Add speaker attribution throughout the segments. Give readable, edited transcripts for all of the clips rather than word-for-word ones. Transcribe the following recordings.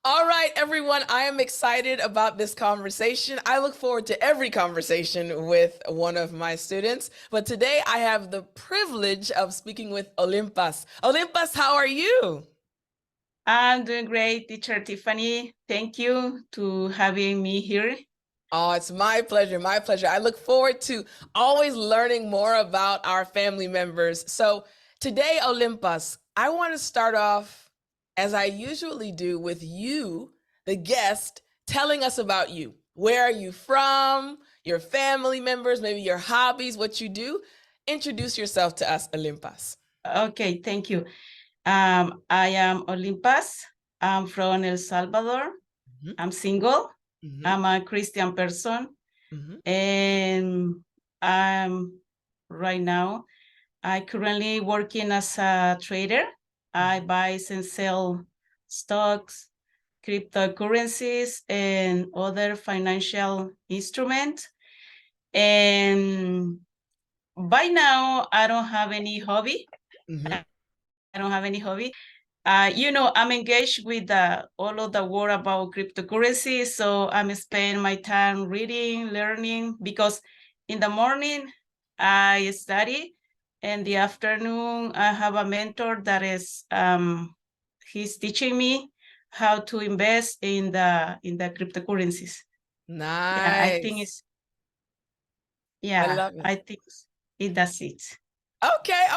Speaker 1: All right, everyone, I am excited about this conversation. I look forward to every conversation with one of my students, but today I have the privilege of speaking with Olimpas. Olimpas, how are you?
Speaker 2: I'm doing great, teacher Tiffani. Thank you to having me here.
Speaker 1: Oh, it's my pleasure, my pleasure. I look forward to always learning more about our family members. So today, Olimpas, I want to start off, as I usually do, with you, the guest, telling us about you. Where are you from? Your family members, maybe your hobbies, what you do. Introduce yourself to us, Olimpas.
Speaker 2: Okay, thank you. I am Olimpas. I'm from El Salvador.
Speaker 1: Mhm,
Speaker 2: I'm single.
Speaker 1: mhm,
Speaker 2: I'm a Christian person.
Speaker 1: mhm,
Speaker 2: And right now, I currently working as a trader. I
Speaker 1: mhm.
Speaker 2: buy and sell stocks, cryptocurrencies, and other financial instruments. And by now, I don't have any hobby.
Speaker 1: Mhm.
Speaker 2: I don't have any hobby. I'm engaged with all of the world about cryptocurrency. So I'm spending my time reading, learning, because in the morning I study, and the afternoon I have a mentor that is he's teaching me how to invest in the cryptocurrencies. Yeah, I think
Speaker 1: Nice.
Speaker 2: it's
Speaker 1: I
Speaker 2: yeah,
Speaker 1: love it.
Speaker 2: I think that's it.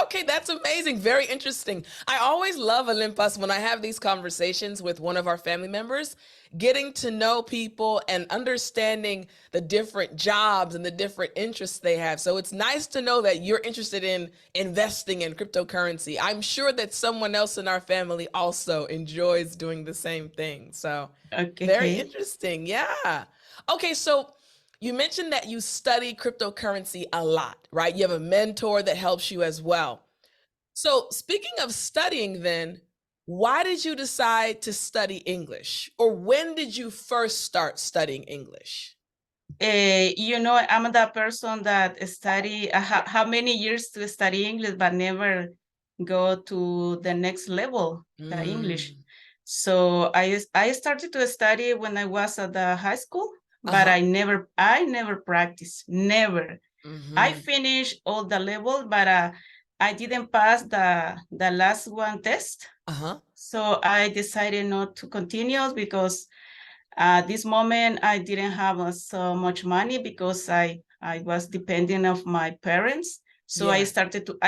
Speaker 1: Okay, that's amazing. Very interesting. I always love Olympus when I have these conversations with one of our family members, getting to know people and understanding the different jobs and the different interests they have. So it's nice to know that you're interested in investing in cryptocurrency. I'm sure that someone else in our family also enjoys doing the same thing. So very
Speaker 2: Okay.
Speaker 1: interesting. Yeah. Okay, so you mentioned that you study cryptocurrency a lot, right? You have a mentor that helps you as well. So, speaking of studying, then, why did you decide to study English? Or when did you first start studying English?
Speaker 2: I'm the person that study how many years to study English, but never go to the next level, the English.
Speaker 1: Mm.
Speaker 2: So I started to study when I was at the high school, but
Speaker 1: Uh-huh.
Speaker 2: I never practiced, never. I
Speaker 1: Mm-hmm.
Speaker 2: finished all the level, but I didn't pass the last one test.
Speaker 1: Uh-huh.
Speaker 2: So I decided not to continue because at this moment, I didn't have so much money because I was dependent of my parents. So I
Speaker 1: Yeah.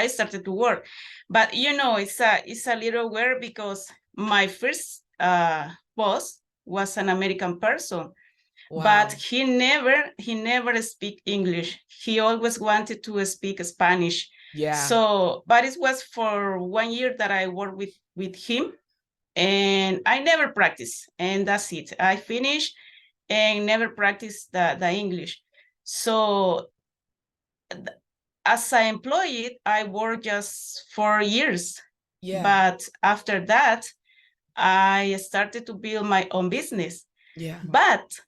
Speaker 2: started to work, but it's a little weird because my first boss was an American person, but
Speaker 1: Wow.
Speaker 2: he never speak English. He always wanted to speak Spanish.
Speaker 1: Yeah.
Speaker 2: So, but it was for 1 year that I worked with him, and I never practiced, and that's it. I finished and never practiced the English. So as an employee, I worked just 4 years.
Speaker 1: Yeah.
Speaker 2: But after that, I started to build my own business.
Speaker 1: Yeah.
Speaker 2: But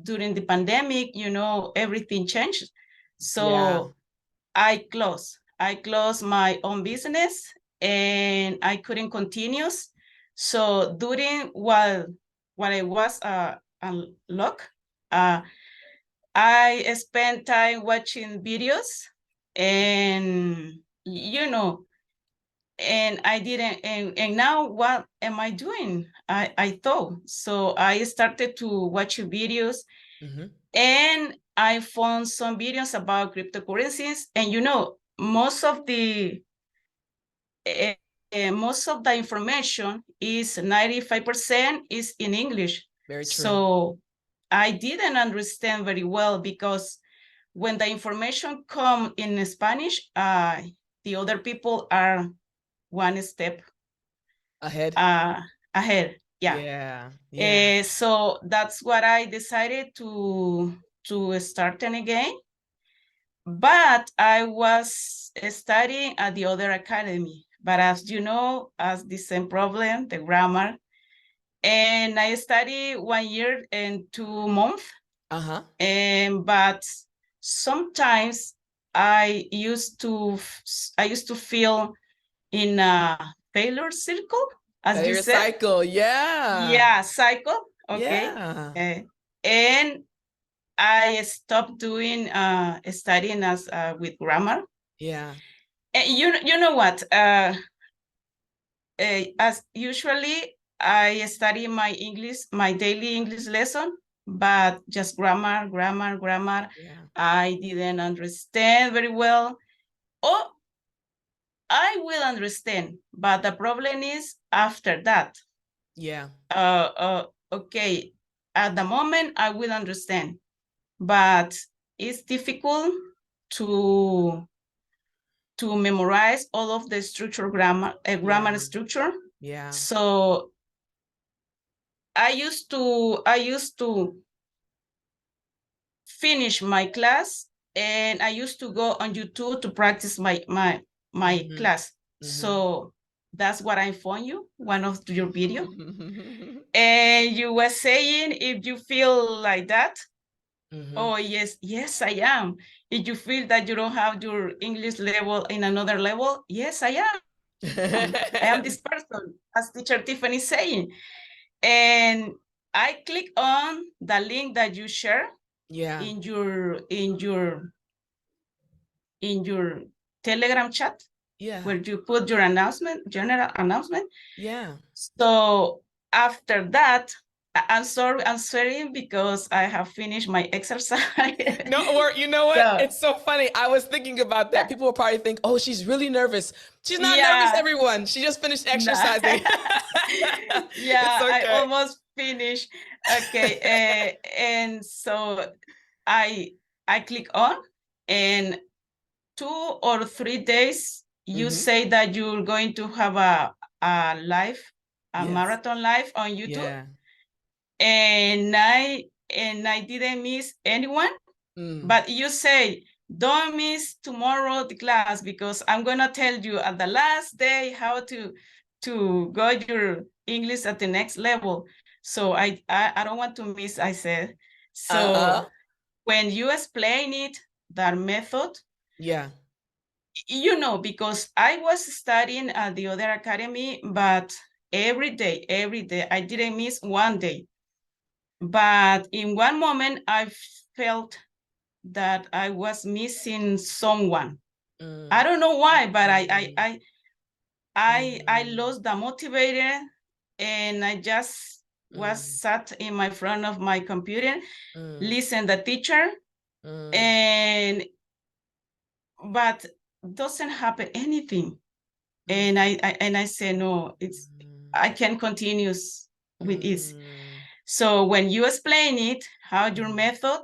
Speaker 2: during the pandemic, everything changed.
Speaker 1: Yeah.
Speaker 2: So I closed my own business, and I couldn't continue. So during while I was unlocked, uh, I spent time watching videos, and you know, and I didn't. And now what am I doing? I thought so. I started to watch videos,
Speaker 1: Mm-hmm.
Speaker 2: and I found some videos about cryptocurrencies, and uh, most of the information is 95% is in English.
Speaker 1: Very true.
Speaker 2: So I didn't understand very well because when the information come in Spanish, the other people are one step
Speaker 1: Ahead.
Speaker 2: uh, ahead. Yeah.
Speaker 1: Yeah. Yeah.
Speaker 2: So that's what I decided to start again. But I was studying at the other academy. But as you know, as the same problem, the grammar. And I studied 1 year and 2 months.
Speaker 1: Uh-huh.
Speaker 2: But sometimes I used to feel in a failure circle. as you
Speaker 1: Your
Speaker 2: said.
Speaker 1: cycle. Yeah.
Speaker 2: Yeah, cycle. Okay.
Speaker 1: Yeah.
Speaker 2: And I stopped doing studying as with grammar.
Speaker 1: Yeah.
Speaker 2: And you know what? As usually, I study my English, my daily English lesson, but just grammar, grammar, grammar.
Speaker 1: Yeah.
Speaker 2: I didn't understand very well. Oh, I will understand, but the problem is after that.
Speaker 1: Yeah.
Speaker 2: Okay, at the moment I will understand, but it's difficult to memorize all of the structure grammar
Speaker 1: Yeah.
Speaker 2: structure.
Speaker 1: Yeah.
Speaker 2: So I used to finish my class, and I used to go on YouTube to practice my
Speaker 1: Mm-hmm.
Speaker 2: class.
Speaker 1: Mm-hmm.
Speaker 2: So that's what I found you, one of your video. And you were saying if you feel like that.
Speaker 1: Mm-hmm.
Speaker 2: Oh, yes, yes, I am. If you feel that you don't have your English level in another level, yes, I am. I am this person, as teacher Tiffany is saying. And I click on the link that you share
Speaker 1: Yeah.
Speaker 2: in your Telegram chat,
Speaker 1: Yeah.
Speaker 2: where you put your announcement, general announcement.
Speaker 1: Yeah.
Speaker 2: So after that, I'm sorry because I have finished my exercise.
Speaker 1: No, or you know what?
Speaker 2: So
Speaker 1: It's so funny. I was thinking about that. People will probably think, "Oh, she's really nervous." She's not nervous,
Speaker 2: yeah,
Speaker 1: everyone. She just finished
Speaker 2: nah.
Speaker 1: exercising. It's
Speaker 2: Yeah, I
Speaker 1: okay.
Speaker 2: almost finished. Okay, and so I I click on, and 2 or 3 days you
Speaker 1: Mm-hmm.
Speaker 2: say that you're going to have a live, a
Speaker 1: Yes.
Speaker 2: marathon live on YouTube,
Speaker 1: Yeah.
Speaker 2: and I didn't miss anyone.
Speaker 1: Mm.
Speaker 2: But you say, don't miss tomorrow the class, because I'm gonna tell you at the last day how to go your English at the next level. So I don't want to miss, I said.
Speaker 1: Uh-huh.
Speaker 2: So when you explain it, that method,
Speaker 1: Yeah.
Speaker 2: because I was studying at the other academy, but every day, I didn't miss one day. But in one moment, I felt that I was missing someone. I
Speaker 1: Mm.
Speaker 2: don't know why, but
Speaker 1: Mm.
Speaker 2: I
Speaker 1: Mm.
Speaker 2: lost the motivator, and I just was
Speaker 1: Mm.
Speaker 2: sat in my front of my computer,
Speaker 1: Mm.
Speaker 2: listen the teacher,
Speaker 1: Mm.
Speaker 2: and but doesn't happen anything.
Speaker 1: Mm.
Speaker 2: And I say no,
Speaker 1: Mm.
Speaker 2: I can continue with it.
Speaker 1: Mm.
Speaker 2: So when you explain it, how your
Speaker 1: Mm.
Speaker 2: method,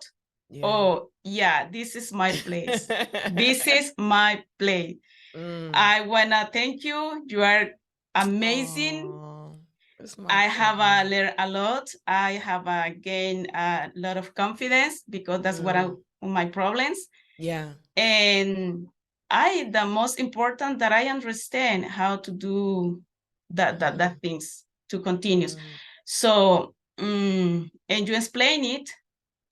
Speaker 1: Yeah.
Speaker 2: oh yeah, this is my place. This is my place.
Speaker 1: Mm.
Speaker 2: I wanna thank you. You are amazing.
Speaker 1: Oh, it's my
Speaker 2: I have
Speaker 1: pleasure.
Speaker 2: learned a lot. I have gained a lot of confidence, because that's what
Speaker 1: Mm.
Speaker 2: my problems.
Speaker 1: Yeah.
Speaker 2: And the most important, that I understand how to do that
Speaker 1: Mm.
Speaker 2: things to continue.
Speaker 1: Mm.
Speaker 2: So and you explain it,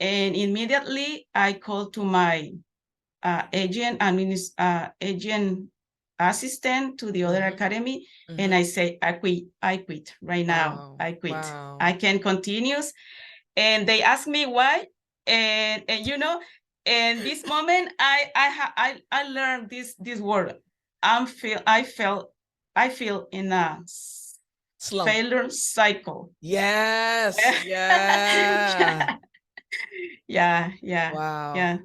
Speaker 2: and immediately I call to my agent assistant to the other
Speaker 1: Mm-hmm.
Speaker 2: academy, and
Speaker 1: Mm-hmm.
Speaker 2: I say, I quit right now.
Speaker 1: Wow.
Speaker 2: I quit.
Speaker 1: Wow.
Speaker 2: I can continue. And they ask me why, and and this moment I learned this word. I feel in a
Speaker 1: Slump.
Speaker 2: failure cycle.
Speaker 1: Yes. Yeah.
Speaker 2: Yeah, yeah, yeah,
Speaker 1: Wow.
Speaker 2: yeah.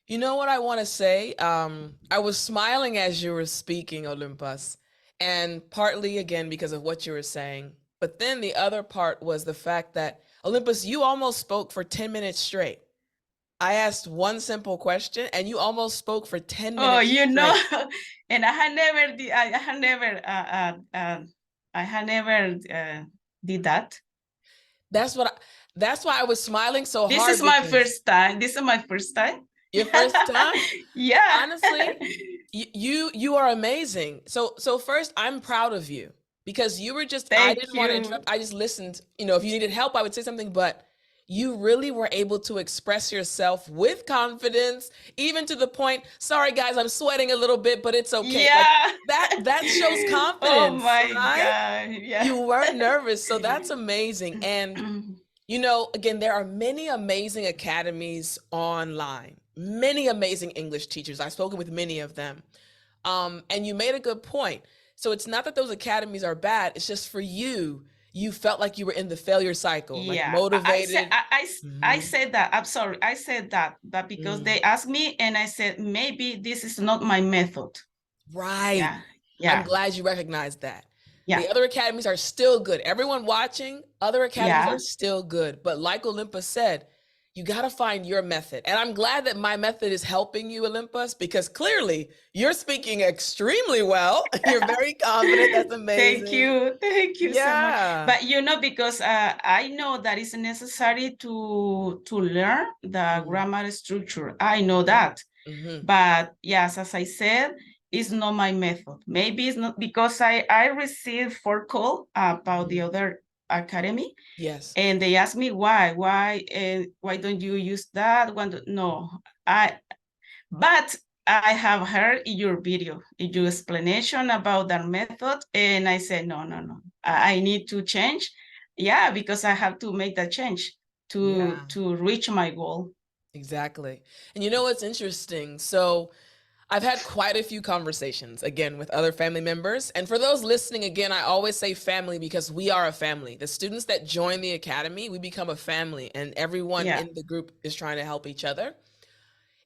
Speaker 1: You know what I want to say? I was smiling as you were speaking, Olympus, and partly again because of what you were saying. But then the other part was the fact that, Olympus, you almost spoke for 10 minutes straight. I asked one simple question and you almost spoke for 10
Speaker 2: Oh,
Speaker 1: minutes straight.
Speaker 2: and I had never did that.
Speaker 1: That's what I, that's why I was smiling so
Speaker 2: This is
Speaker 1: hard,
Speaker 2: my
Speaker 1: because
Speaker 2: first time. This is my first time.
Speaker 1: your first time,
Speaker 2: Yeah.
Speaker 1: honestly, you are amazing. So first, I'm proud of you because you were just, I
Speaker 2: Thank
Speaker 1: didn't want to
Speaker 2: you.
Speaker 1: interrupt. I just listened. You know, if you needed help, I would say something, but you really were able to express yourself with confidence, even to the point, sorry guys, I'm sweating a little bit, but it's okay. Like
Speaker 2: Yeah.
Speaker 1: that shows
Speaker 2: Oh
Speaker 1: confidence,
Speaker 2: my
Speaker 1: right?
Speaker 2: God. Yeah.
Speaker 1: You weren't nervous. So that's amazing. And again, there are many amazing academies online, many amazing English teachers. I've spoken with many of them. And you made a good point. So it's not that those academies are bad. It's just for you, you felt like you were in the failure cycle, like
Speaker 2: Yeah,
Speaker 1: motivated.
Speaker 2: I
Speaker 1: Mhm.
Speaker 2: said that. I'm sorry. I said that, but because
Speaker 1: Mm.
Speaker 2: they asked me and I said, maybe this is not my method.
Speaker 1: Right.
Speaker 2: Yeah.
Speaker 1: I'm
Speaker 2: Yeah.
Speaker 1: glad you recognized that.
Speaker 2: Yeah.
Speaker 1: The other academies are still good. Everyone watching, other academies
Speaker 2: Yeah.
Speaker 1: are still good. But like Olympus said, you got to find your method. And I'm glad that my method is helping you, Olympus, because clearly you're speaking extremely well. You're very confident. That's
Speaker 2: Thank
Speaker 1: amazing.
Speaker 2: you. Thank you so much.
Speaker 1: Yeah.
Speaker 2: But because I know that it's necessary to learn the
Speaker 1: Mhm.
Speaker 2: grammar structure. I know
Speaker 1: Yeah.
Speaker 2: that.
Speaker 1: Hmm.
Speaker 2: But yes, as I said, it's not my method. Maybe it's not because I received 4 call about the
Speaker 1: Hmm.
Speaker 2: other academy,
Speaker 1: Yes.
Speaker 2: and they asked me why don't you use that one? No, I but I have heard your video, your explanation about that method, and I said no, I need to change. Yeah, because I have to make that change
Speaker 1: Yeah,
Speaker 2: to reach my goal.
Speaker 1: exactly. And you know what's interesting? So I've had quite a few conversations again with other family members. And for those listening, again, I always say family because we are a family. The students that join the academy, we become a family, and everyone
Speaker 2: Yeah.
Speaker 1: in the group is trying to help each other.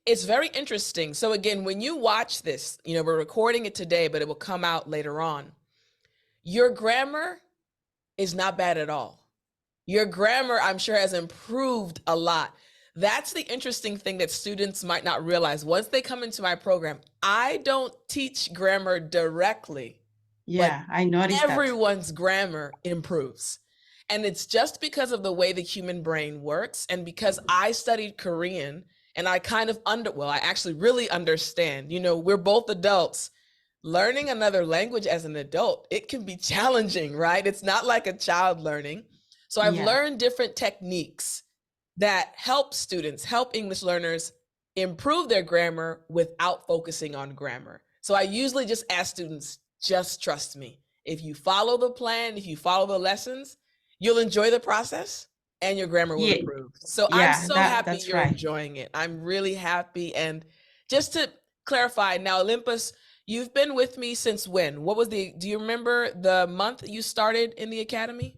Speaker 1: It's very interesting. So, again, when you watch this, we're recording it today, but it will come out later on. Your grammar is not bad at all. Your grammar, I'm sure, has improved a lot. That's the interesting thing that students might not realize. Once they come into my program, I don't teach grammar directly, but
Speaker 2: Yeah, I noticed that.
Speaker 1: everyone's grammar improves. And it's just because of the way the human brain works. And because I studied Korean and I kind of I actually really understand, we're both adults. Learning another language as an adult, it can be challenging, right? It's not like a child learning. So I've
Speaker 2: Yeah.
Speaker 1: learned different techniques that help students, help English learners improve their grammar without focusing on grammar. So I usually just ask students, just trust me. If you follow the plan, if you follow the lessons, you'll enjoy the process and your grammar will
Speaker 2: Yeah,
Speaker 1: improve. So I'm
Speaker 2: yeah,
Speaker 1: so happy
Speaker 2: that's
Speaker 1: you're
Speaker 2: right.
Speaker 1: enjoying it. I'm really happy. And just to clarify now, Olympus, you've been with me since when? Do you remember the month you started in the academy?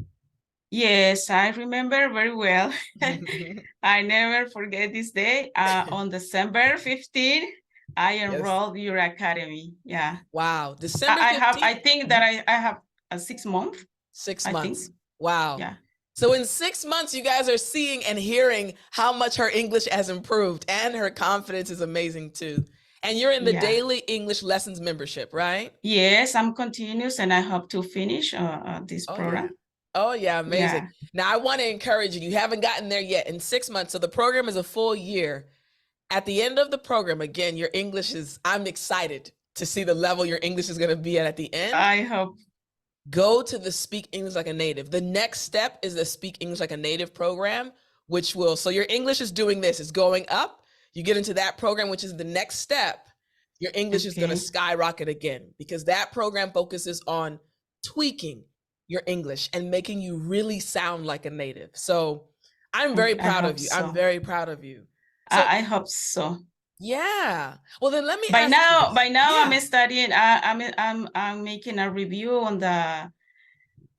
Speaker 2: Yes, I remember very well. I never forget this day. On December 15, I
Speaker 1: Yes.
Speaker 2: enrolled your academy. Yeah.
Speaker 1: Wow. December
Speaker 2: I
Speaker 1: 15th?
Speaker 2: think that I have a 6 month,
Speaker 1: 6
Speaker 2: I think.
Speaker 1: months. Wow.
Speaker 2: Yeah.
Speaker 1: So in 6 months, you guys are seeing and hearing how much her English has improved, and her confidence is amazing too. And you're in the
Speaker 2: Yeah.
Speaker 1: daily English lessons membership, right?
Speaker 2: Yes, I'm continuous and I hope to finish this
Speaker 1: Oh, yeah.
Speaker 2: program.
Speaker 1: Oh, yeah.
Speaker 2: Yeah.
Speaker 1: Amazing. Now, I want to encourage you. You haven't gotten there yet. In 6 months, so the program is a full year. At the end of the program, again, I'm excited to see the level your English is going to be at the end.
Speaker 2: I hope.
Speaker 1: Go to the Speak English Like a Native. The next step is the Speak English Like a Native program, so your English is doing this, it's going up. You get into that program, which is the next step. Your English is going to
Speaker 2: Okay.
Speaker 1: skyrocket again because that program focuses on tweaking your English and making you really sound like a native. So I'm very
Speaker 2: Okay. I
Speaker 1: proud of
Speaker 2: hope
Speaker 1: you. I'm
Speaker 2: so.
Speaker 1: very proud of you. So,
Speaker 2: I hope so.
Speaker 1: yeah. Well, then let me
Speaker 2: By
Speaker 1: ask you
Speaker 2: now,
Speaker 1: this.
Speaker 2: by now
Speaker 1: Yeah.
Speaker 2: I'm studying. I'm making a review on the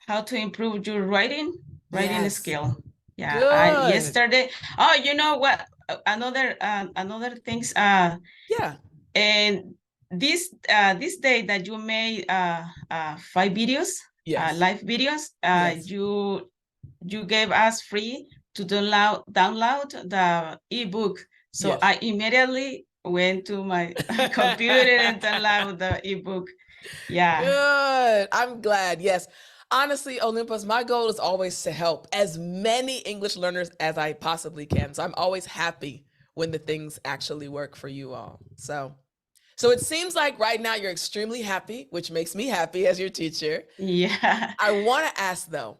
Speaker 2: how to improve your writing
Speaker 1: Yes.
Speaker 2: skill. Yeah, I
Speaker 1: Good.
Speaker 2: yesterday. Oh, you know what? Another things.
Speaker 1: Yeah.
Speaker 2: And this day that you made 5 videos,
Speaker 1: Yes.
Speaker 2: live videos,
Speaker 1: Yes.
Speaker 2: you gave us free to download the ebook. So
Speaker 1: Yes.
Speaker 2: I immediately went to my computer and download the ebook. Yeah.
Speaker 1: Good. I'm glad. Yes. Honestly, Olympus, my goal is always to help as many English learners as I possibly can. So I'm always happy when the things actually work for you all. So it seems like right now you're extremely happy, which makes me happy as your teacher.
Speaker 2: Yeah.
Speaker 1: I want to ask though,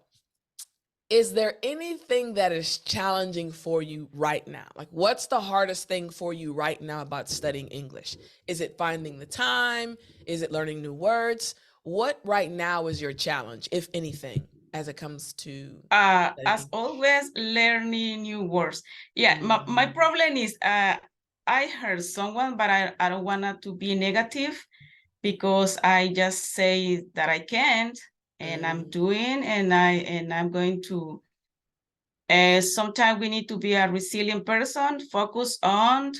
Speaker 1: Is there anything that is challenging for you right now? Like, what's the hardest thing for you right now about studying English? Is it finding the time? Is it learning new words? What right now is your challenge, if anything, as it comes to studying
Speaker 2: As
Speaker 1: English?
Speaker 2: always, learning new words. Yeah, my problem is I heard someone, but I don't want to be negative because I just say that I can't and I'm doing and I'm going to sometimes we need to be a resilient person, focus on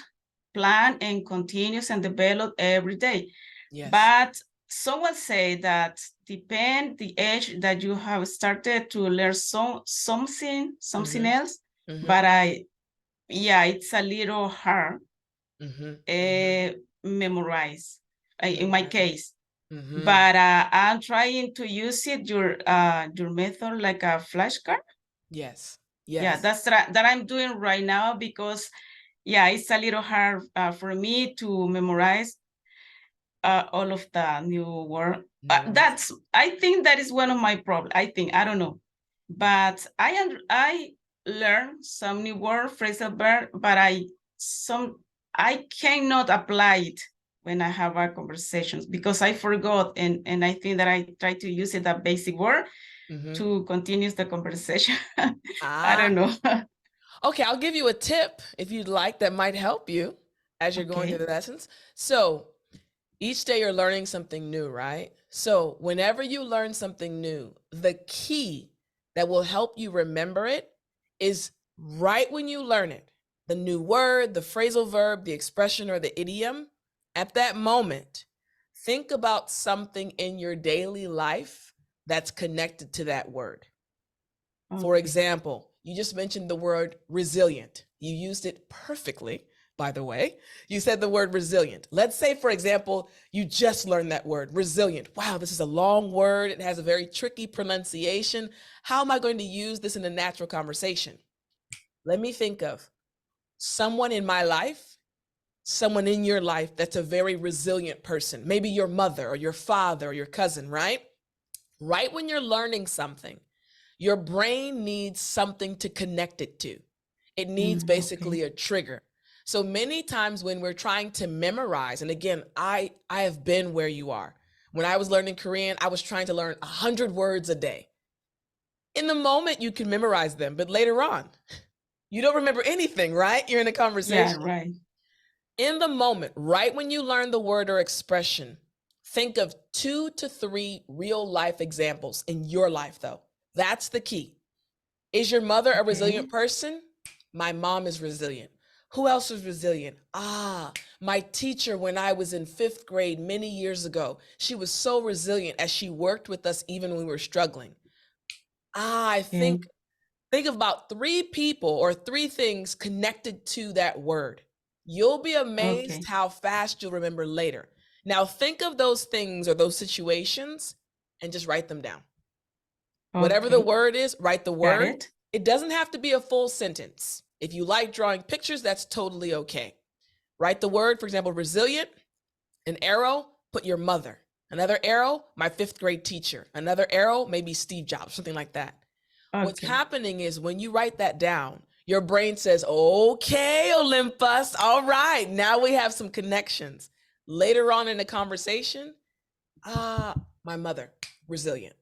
Speaker 2: plan and continuous and develop every day.
Speaker 1: Yes.
Speaker 2: But someone say that depend the age that you have started to learn something
Speaker 1: Mm-hmm.
Speaker 2: else.
Speaker 1: Mm-hmm.
Speaker 2: But yeah, it's a little hard
Speaker 1: Mm-hmm. Mm-hmm.
Speaker 2: uh, memorize in my
Speaker 1: Memorize.
Speaker 2: case.
Speaker 1: Mm-hmm.
Speaker 2: But I'm trying to use it your method like a flashcard.
Speaker 1: Yes.
Speaker 2: Yeah,
Speaker 1: Yes.
Speaker 2: that I'm doing right now because yeah, it's a little hard for me to memorize all of the new word.
Speaker 1: New words.
Speaker 2: I think that is one of my problems. I think I don't know, but I learn some new word phrasal verb, but I cannot apply it when I have a conversations because I forgot and I think that I try to use it a basic word
Speaker 1: Mm-hmm.
Speaker 2: to continue the conversation. I
Speaker 1: Ah,
Speaker 2: don't know.
Speaker 1: okay, I'll give you a tip if you'd like that might help you as you're going through
Speaker 2: Okay.
Speaker 1: the lessons. So each day you're learning something new, right? So whenever you learn something new, the key that will help you remember it is right when you learn it, the new word, the phrasal verb, the expression, or the idiom. At that moment, think about something in your daily life that's connected to that word. For
Speaker 2: Okay.
Speaker 1: example, you just mentioned the word resilient. You used it perfectly, by the way. You said the word resilient. Let's say, for example, you just learned that word, resilient. Wow, this is a long word. It has a very tricky pronunciation. How am I going to use this in a natural conversation? Let me think of someone in my life, someone in your life that's a very resilient person. Maybe your mother or your father or your cousin, right? Right when you're learning something, your brain needs something to connect it to. It needs
Speaker 2: Okay.
Speaker 1: basically a trigger. So many times when we're trying to memorize, and again, I have been where you are. When I was learning Korean, I was trying to learn 100 words a day. In the moment, you can memorize them, but later on, you don't remember anything, right? You're in a
Speaker 2: Yeah,
Speaker 1: conversation.
Speaker 2: right.
Speaker 1: In the moment, right when you learn the word or expression, think of 2 to 3 real life examples in your life, though. That's the key. Is your mother a
Speaker 2: Okay.
Speaker 1: resilient person? My mom is resilient. Who else is resilient? Ah, my teacher when I was in 5th grade many years ago. She was so resilient as she worked with us even when we were struggling. Ah, I
Speaker 2: Okay.
Speaker 1: think of about 3 people or 3 things connected to that word. You'll be amazed
Speaker 2: Okay.
Speaker 1: how fast you'll remember later. Now think of those things or those situations and just write them down. Whatever the
Speaker 2: Okay.
Speaker 1: word is, write the
Speaker 2: Got
Speaker 1: word.
Speaker 2: it.
Speaker 1: It doesn't have to be a full sentence. If you like drawing pictures, that's totally okay. Write the word, for example, resilient, an arrow, put your mother. Another arrow, my 5th grade teacher. Another arrow, maybe Steve Jobs, something like that. What's
Speaker 2: Okay.
Speaker 1: happening is when you write that down, your brain says, okay, Olympus, all right, now we have some connections. Later on in the conversation, my mother, resilient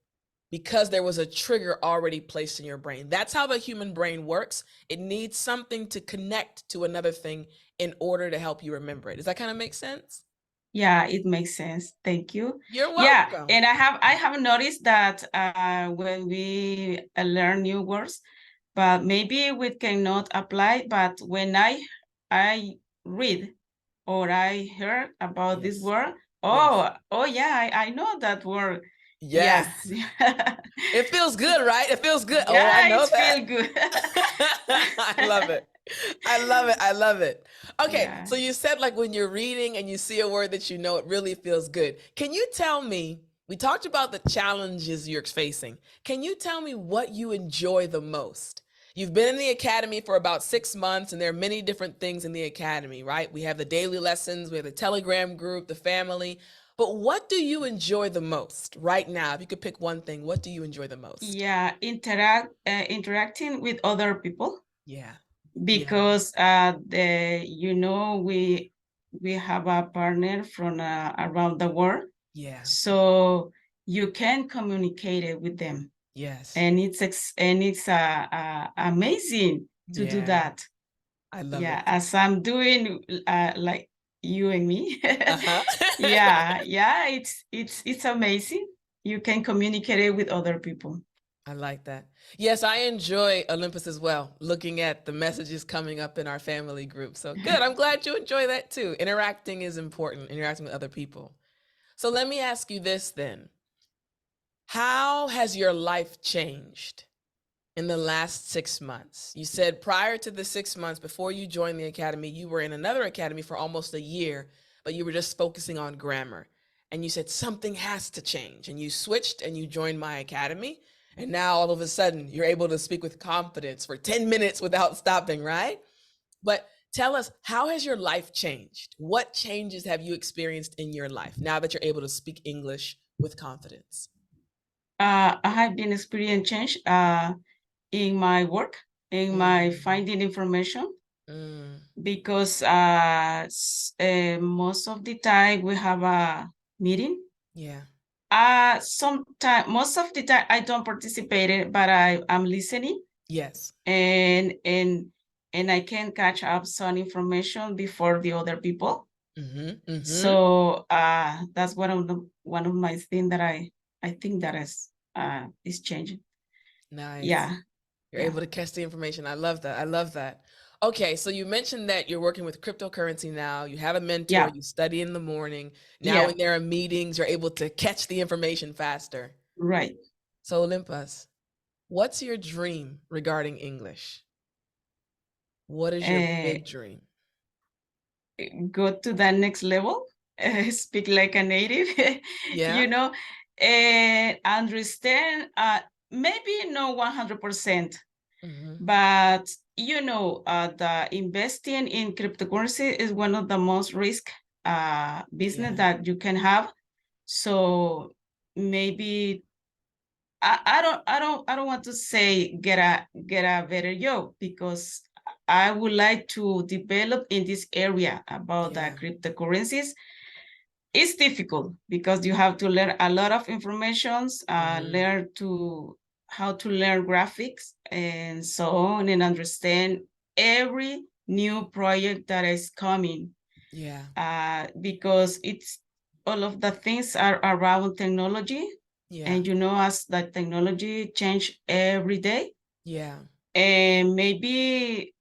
Speaker 1: because there was a trigger already placed in your brain. That's how the human brain works. It needs something to connect to another thing in order to help you remember it. Does that kind of make sense?
Speaker 2: Yeah, it makes sense. Thank you.
Speaker 1: You're
Speaker 2: Yeah,
Speaker 1: welcome.
Speaker 2: and I have noticed that when we learn new words, but maybe we cannot apply, but when I read or I heard about this
Speaker 1: Yes.
Speaker 2: word,
Speaker 1: Yes.
Speaker 2: oh yeah, I know that word. Yeah.
Speaker 1: Yes. It feels good, right? It feels good. Oh, I
Speaker 2: Yeah,
Speaker 1: know
Speaker 2: it's
Speaker 1: that.
Speaker 2: feel good.
Speaker 1: I love it. I love it. I love it. Okay,
Speaker 2: Yeah.
Speaker 1: so you said like when you're reading and you see a word that you know, it really feels good. Can you tell me? We talked about the challenges you're facing. Can you tell me what you enjoy the most? You've been in the academy for about 6 months, and there are many different things in the academy, right? We have the daily lessons, we have the Telegram group, the family. But what do you enjoy the most right now? If you could pick one thing, what do you enjoy the most?
Speaker 2: Yeah, interacting with other people,
Speaker 1: Yeah. Yeah.
Speaker 2: because we have a partner from around the world,
Speaker 1: Yeah.
Speaker 2: so you can communicate it with them,
Speaker 1: Yes.
Speaker 2: and it's amazing to do
Speaker 1: Yeah.
Speaker 2: that.
Speaker 1: I love
Speaker 2: Yeah,
Speaker 1: it.
Speaker 2: as I'm doing, like you and me.
Speaker 1: Uh-huh.
Speaker 2: Yeah, it's amazing. You can communicate it with other people.
Speaker 1: I like that. Yes, I enjoy Olympus as well, looking at the messages coming up in our family group. So good. I'm glad you enjoy that too. Interacting is important, interacting with other people. So let me ask you this then. How has your life changed in the last 6 months? You said prior to the 6 months, before you joined the academy, you were in another academy for almost a year, but you were just focusing on grammar. And you said something has to change. And you switched and you joined my academy. And now all of a sudden, you're able to speak with confidence for 10 minutes without stopping, right? But tell us, how has your life changed? What changes have you experienced in your life now that you're able to speak English with confidence?
Speaker 2: I have been experiencing change in my work, in my
Speaker 1: Mm,
Speaker 2: finding information,
Speaker 1: mm,
Speaker 2: because most of the time we have a meeting.
Speaker 1: yeah.
Speaker 2: Sometimes, most of the time I don't participate it, but I'm listening,
Speaker 1: Yes.
Speaker 2: and and and I can catch up some information before the other people.
Speaker 1: Mm-hmm. Mm-hmm.
Speaker 2: So that's one of my things that I think that is changing.
Speaker 1: Nice.
Speaker 2: Yeah,
Speaker 1: You're
Speaker 2: yeah,
Speaker 1: able to catch the information. I love that. I love that. Okay, so you mentioned that you're working with cryptocurrency now. You have a mentor,
Speaker 2: yeah,
Speaker 1: you study in the morning. Now
Speaker 2: yeah.
Speaker 1: when there are meetings, you're able to catch the information faster.
Speaker 2: Right.
Speaker 1: So Olympus, what's your dream regarding English? What is your
Speaker 2: Uh,
Speaker 1: big dream?
Speaker 2: Go to the next level. Speak like a native.
Speaker 1: Yeah?
Speaker 2: you know, and understand. Maybe not 100%,
Speaker 1: Mm-hmm.
Speaker 2: but the investing in cryptocurrency is one of the most risk business
Speaker 1: Yeah.
Speaker 2: that you can have. So maybe I don't want to say get a better job, because I would like to develop in this area about the
Speaker 1: Yeah.
Speaker 2: cryptocurrencies. It's difficult because you have to learn a lot of informations,
Speaker 1: Mm-hmm.
Speaker 2: learn to how to learn graphics and so on, and understand every new project that is coming,
Speaker 1: Yeah.
Speaker 2: because it's all of the things are around technology,
Speaker 1: Yeah.
Speaker 2: and as the technology change every day,
Speaker 1: Yeah.
Speaker 2: and maybe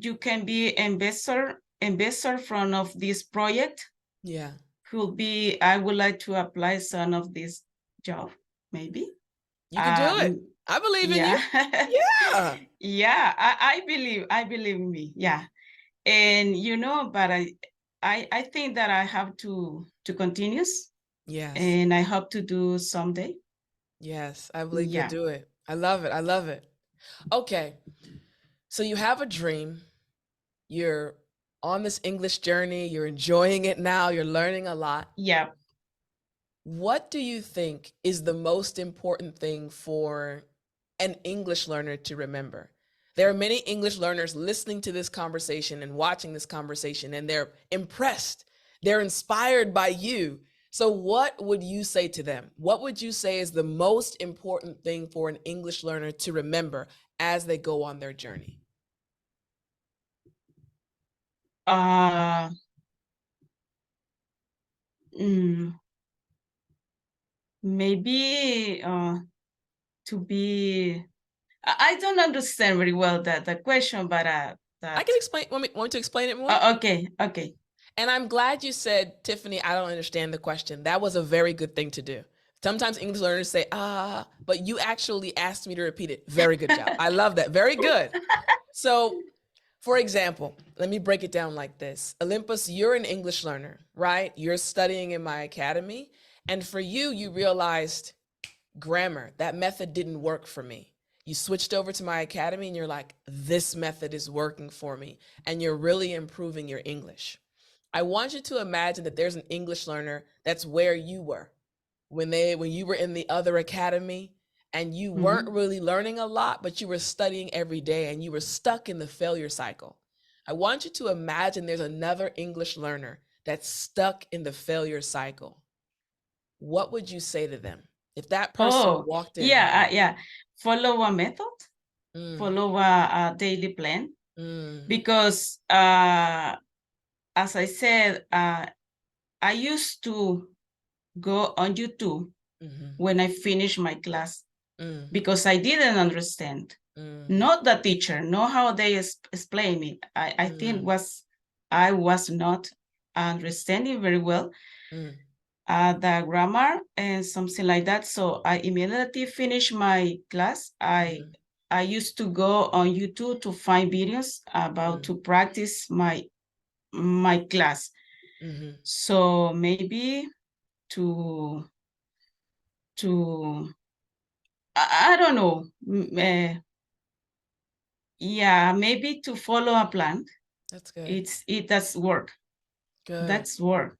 Speaker 2: you can be investor from of this project.
Speaker 1: Yeah.
Speaker 2: Could be I would like to apply some of this job, maybe.
Speaker 1: You can do it.
Speaker 2: um
Speaker 1: I believe in
Speaker 2: yeah.
Speaker 1: you. Yeah.
Speaker 2: Yeah, I believe in me, yeah. And but I think that I have to continue,
Speaker 1: Yes.
Speaker 2: and I hope to do someday.
Speaker 1: Yes. I believe you'll
Speaker 2: Yeah,
Speaker 1: do it. I love it. I love it. Okay. So you have a dream. You're on this English journey. You're enjoying it now. You're learning a lot.
Speaker 2: yeah.
Speaker 1: What do you think is the most important thing for an English learner to remember? There are many English learners listening to this conversation and watching this conversation, and they're impressed. They're inspired by you. So, what would you say to them? What would you say is the most important thing for an English learner to remember as they go on their journey?
Speaker 2: uh mm, Maybe to be I don't understand very well the question, but
Speaker 1: I
Speaker 2: that
Speaker 1: can explain. Want me to explain it more?
Speaker 2: okay, okay.
Speaker 1: And I'm glad you said, Tiffany, I don't understand the question. That was a very good thing to do. Sometimes English learners say, but you actually asked me to repeat it. Very good job. I love that. Very good. So, for example, let me break it down like this. Olympus, you're an English learner, right? You're studying in my academy. And for you, you realized grammar, that method didn't work for me. You switched over to my academy and you're like, this method is working for me. And you're really improving your English. I want you to imagine that there's an English learner that's where you were when you were in the other academy and you weren't really learning a lot, but you were studying every day and you were stuck in the failure cycle. I want you to imagine there's another English learner that's stuck in the failure cycle. What would you say to them if that person
Speaker 2: Oh,
Speaker 1: walked in?
Speaker 2: yeah, yeah. Follow a method,
Speaker 1: Mm,
Speaker 2: follow a daily plan,
Speaker 1: mm,
Speaker 2: because as I said, I used to go on YouTube
Speaker 1: mhm,
Speaker 2: when I finished my class
Speaker 1: mm,
Speaker 2: because I didn't understand.
Speaker 1: mm,
Speaker 2: Not the teacher, not how they explain it. I think
Speaker 1: mm,
Speaker 2: I was not understanding very well
Speaker 1: mm,
Speaker 2: the grammar and something like that. So I immediately finished my class.
Speaker 1: mhm,
Speaker 2: I used to go on YouTube to find videos about
Speaker 1: mm,
Speaker 2: to practice my class.
Speaker 1: mhm.
Speaker 2: So maybe to to I don't know. Yeah, maybe to follow a plan.
Speaker 1: That's good.
Speaker 2: It does work.
Speaker 1: Good.
Speaker 2: That's work.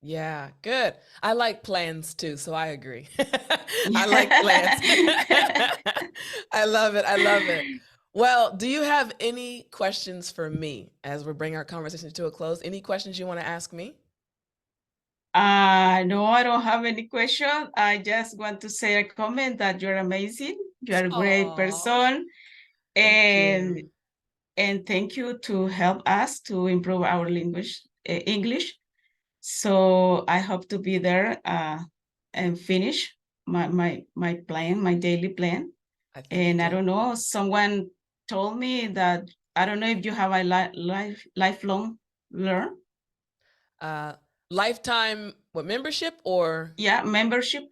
Speaker 1: Yeah, good. I like plans too, so I agree. I like plans.
Speaker 2: Yeah.
Speaker 1: I love it. I love it. Well, do you have any questions for me as we're bringing our conversation to a close? Any questions you want to ask me?
Speaker 2: No, I don't have any question. I just want to say a comment that you're amazing. You're a great
Speaker 1: Oh,
Speaker 2: person,
Speaker 1: thank
Speaker 2: and
Speaker 1: you.
Speaker 2: thank you to help us to improve our language, English. So I hope to be there and finish my plan, my daily plan.
Speaker 1: I think you
Speaker 2: And I
Speaker 1: do.
Speaker 2: don't know, someone told me that I don't know if you have a lifelong learn,
Speaker 1: Uh, Lifetime what membership or
Speaker 2: yeah, membership.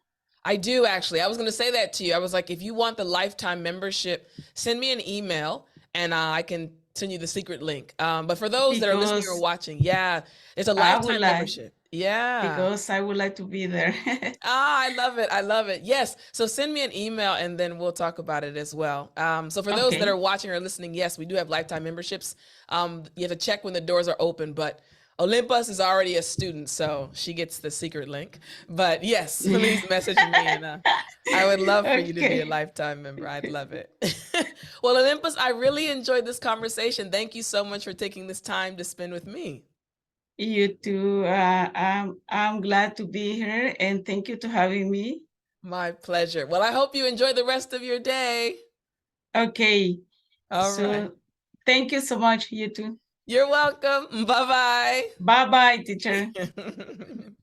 Speaker 1: I do actually. I was going to say that to you. I was like, if you want the lifetime membership, send me an email and I can send you the secret link. But for those that are listening or
Speaker 2: Because
Speaker 1: watching, yeah, it's a
Speaker 2: I would
Speaker 1: lifetime
Speaker 2: like
Speaker 1: membership. Yeah.
Speaker 2: because I would like to be there.
Speaker 1: Ah, I love it. I love it. Yes. So send me an email and then we'll talk about it as well. So for those that are
Speaker 2: Okay.
Speaker 1: watching or listening, yes, we do have lifetime memberships. You have to check when the doors are open, but Olympus is already a student, so she gets the secret link. But yes, please message me and I would love for you to be a
Speaker 2: Okay.
Speaker 1: lifetime member. I'd love it. Well, Olympus, I really enjoyed this conversation. Thank you so much for taking this time to spend with me.
Speaker 2: You too. I'm glad to be here and thank you to having me.
Speaker 1: My pleasure. Well, I hope you enjoy the rest of your day.
Speaker 2: Okay.
Speaker 1: All right.
Speaker 2: So thank you so much. You too.
Speaker 1: You're welcome. Bye
Speaker 2: Bye bye, teacher.
Speaker 1: bye.